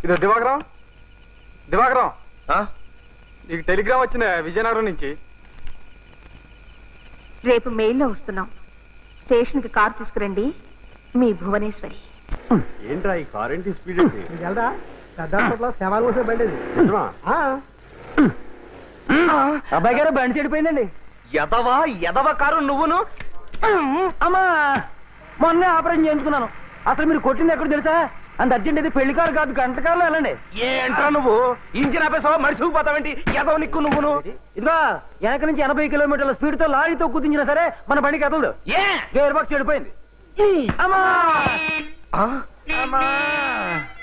ఇది దివాకరం దివాకరం నీకు టెలిగ్రామ్ వచ్చిన విజయనగరం నుంచి. రేపు మెయిల్లో వస్తున్నాం. స్టేషన్ కి కారు తీసుకురండి. మీ భువనేశ్వరి. ఏంట్రా ఈ కార్ ఏంటి స్పీడ్ ఏంటి? వెళ్దా పెద్ద శవాలు కోసం బండి అబ్బాయి గారు బండి చెడిపోయిందండి. ఎదవా ఎదవ కారు నువ్వును. అమ్మా మొన్న ఆపరేషన్ చేయించుకున్నాను. అసలు మీరు కొట్టింది ఎక్కడ తెలుసా? అంత అర్జెంట్ అయితే పెళ్లి కారు కాదు, గంట కారులో వెళ్ళండి. ఏంట్రా నువ్వు ఇంజిన్ ఆపేసావా? మడిసిపోతావేంటి ఎదవ నిక్కు నువ్వును. ఇదిగో వెనక నుంచి 80 కిలోమీటర్ల స్పీడ్ తో లారీతో కుదించినా సరే మన బండి కదలదు. గేర్ బాక్స్ చెడిపోయింది.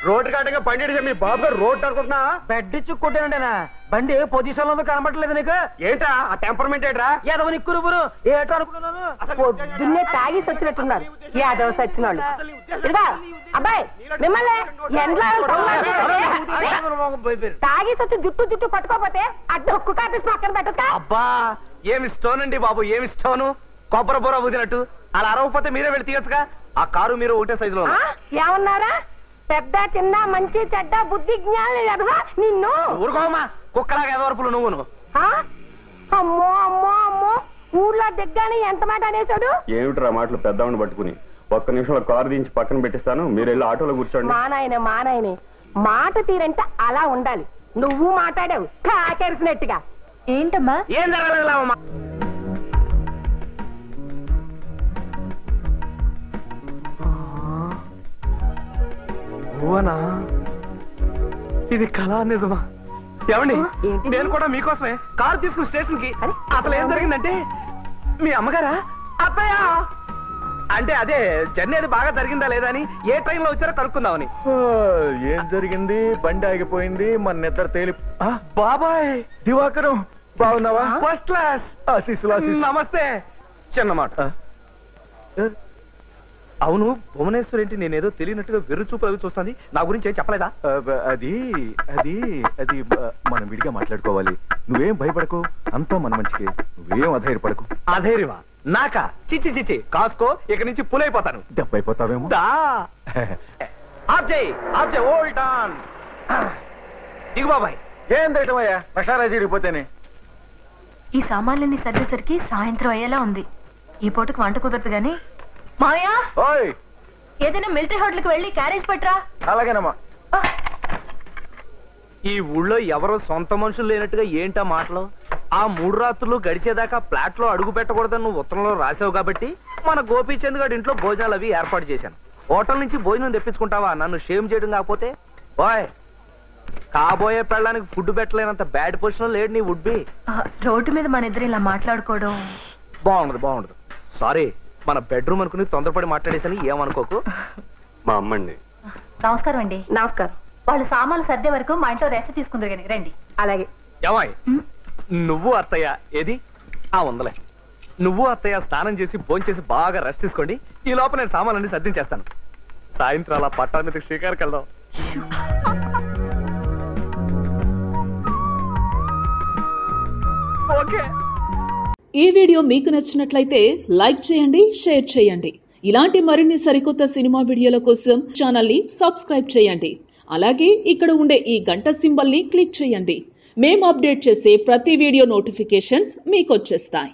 రోడ్డు కాటగా బండి మీ బాబు గారు రోడ్ అనుకుంటున్నా. బెడ్ ఇచ్చి కొట్టానంటేనా బండి పొజిషన్ లో కనబట్టలేదు నీకు? ఏంటా ఆ టెంపర్మెంట్ ఏంట్రా? యాదవ నిక్కురు ఏటో అనుకున్నాను. పొద్దున్నే తాగి సచ్చినట్టున్నారు యాదవ సచ్చిన వాళ్ళు. ఇదిగా అబ్బాయి మిమ్మల్ని తాగి సచ్చి జుట్టు జుట్టు పట్టుకోపోతే అడ్డు ఉక్కు కాపేసి పక్కన పెట్టచ్చా? అబ్బా ఏమి స్టోన్ అండి బాబు, ఏమి స్టోను. కొబ్బరి బూర ఊదినట్టు అలా అరవకపోతే మీరే వెళ్ళి తీయచ్చుగా. ఆ కారు మీరు ఒకటే సైజులో ఏమన్నారా? పెద్ద చిన్న మంచి చెడ్డ బుద్ధి జ్ఞానం ఎదవా నిన్ను. ఊరుకోమా కుక్కలాగా ఎదవరపులు నువ్వును. అమ్మో అమ్మో అమ్మో ఊర్లో దిగ్గాని ఎంత మాట అనేసాడు. ఏమిట్రా మాటలు పెద్దవాడిని పట్టుకుని? ఒక్క నిమిషంలో కారు దించి పక్కన పెట్టిస్తాను, మీరు వెళ్ళి ఆటోలో కూర్చోండి. మానాయనే మాట తీరంటే అలా ఉండాలి. నువ్వు మాట్లాడావు కాకేసినట్టుగా. ఏంటమ్మా? ఏం జరగలేదమ్మా. ఇది కళా నిజమా? ఏమండి నేను కూడా మీకోసమే కారు తీసుకుని స్టేషన్ కి. అసలు ఏం జరిగిందంటే మీ అమ్మగారా అత్తయ్య అంటే అదే జర్నీ అది బాగా జరిగిందా లేదా అని ఏ ట్రైన్ లో వచ్చారో కనుక్కుందామని. ఏం జరిగింది? బండి ఆగిపోయింది, మన నిద్ర తేలి. బాబాయ్ దివాకరం బాగున్నావా? First class. నమస్తే. చిన్నమాట. అవును భువనేశ్వర్ ఏంటి నేనేదో తెలియనట్టుగా వెర్రు చూపులు అవి చూస్తుంది. నా గురించి ఏం చెప్పలేదా? అది అది అది మనం విడిగా మాట్లాడుకోవాలి. నువ్వేం భయపడకు, అంతా మన మంచికి. నువ్వేం అధైర్యపడకు. అధైర్యమా? నాకా? చిచ్చి చిచ్చి కాసుకో, ఇక నుంచి పులైపోతాను. దెబ్బైపోతావేమో. దిగు బాబాయ్. ఏం తిట్టమయ్యా, ప్రసారా జరిగిపోతేనే. ఈ సామాన్లన్నీ సర్దేసరికి సాయంత్రం అయ్యేలా ఉంది. ఈ పూటకు వంట కుదరదు గాని మాయా ఏదైనా మిలిటరీ హోటల్కి వెళ్ళి క్యారేజ్ పట్టరా. అలాగేనమ్మా. ఈ ఊళ్ళో ఎవరో సొంత మనుషులు లేనట్టుగా ఏంటా మాటలు? ఆ 3 రాత్రులు గడిచేదాకా ఫ్లాట్ లో అడుగు పెట్టకూడదని నువ్వు ఉత్తరంలో రాసావు కాబట్టి మన గోపీచంద్ గారి ఇంట్లో భోజనాలు అవి ఏర్పాటు చేశాను. హోటల్ నుంచి భోజనం తెప్పించుకుంటావా? నన్ను షేమ్ చేయడం కాకపోతే. బాయ్ కాబోయే పెళ్ళడానికి ఫుడ్ పెట్టలేనంత బ్యాడ్ పొజిషన్ లేడు నీ వుడ్ బి. రోడ్డు మీద మన ఇద్దరు ఇలా మాట్లాడుకోవడం బాగుండదు. సారీ, మన బెడ్రూమ్ అనుకుని తొందరపడి మాట్లాడేసని ఏమనుకోకు. మా అమ్మండి. నమస్కారం అండి. నమస్కారం. వాళ్ళు సామాన్లు సర్దే వరకు మా ఇంట్లో రెస్ట్ తీసుకుందరు కానీ రండి. అలాగే. ఏమాయ్ నువ్వు అత్తయ్య ఏది? ఉందలే. నువ్వు అత్తయ్య స్నానం చేసి భోంచేసి బాగా రెస్ట్ తీసుకోండి. ఈ లోపల నేను సామాన్లన్నీ సర్దించేస్తాను. సాయంత్రం అలా పట్టానికి షికారుకి వెళ్దాం. ఓకే. ఈ వీడియో మీకు నచ్చినట్లయితే లైక్ చేయండి, షేర్ చేయండి. ఇలాంటి మరిన్ని సరికొత్త సినిమా వీడియోల కోసం ఛానల్ని సబ్స్క్రైబ్ చేయండి. అలాగే ఇక్కడ ఉండే ఈ గంట సింబల్ని క్లిక్ చేయండి. మేము అప్డేట్ చేసే ప్రతి వీడియో నోటిఫికేషన్స్ మీకు వచ్చేస్తాయి.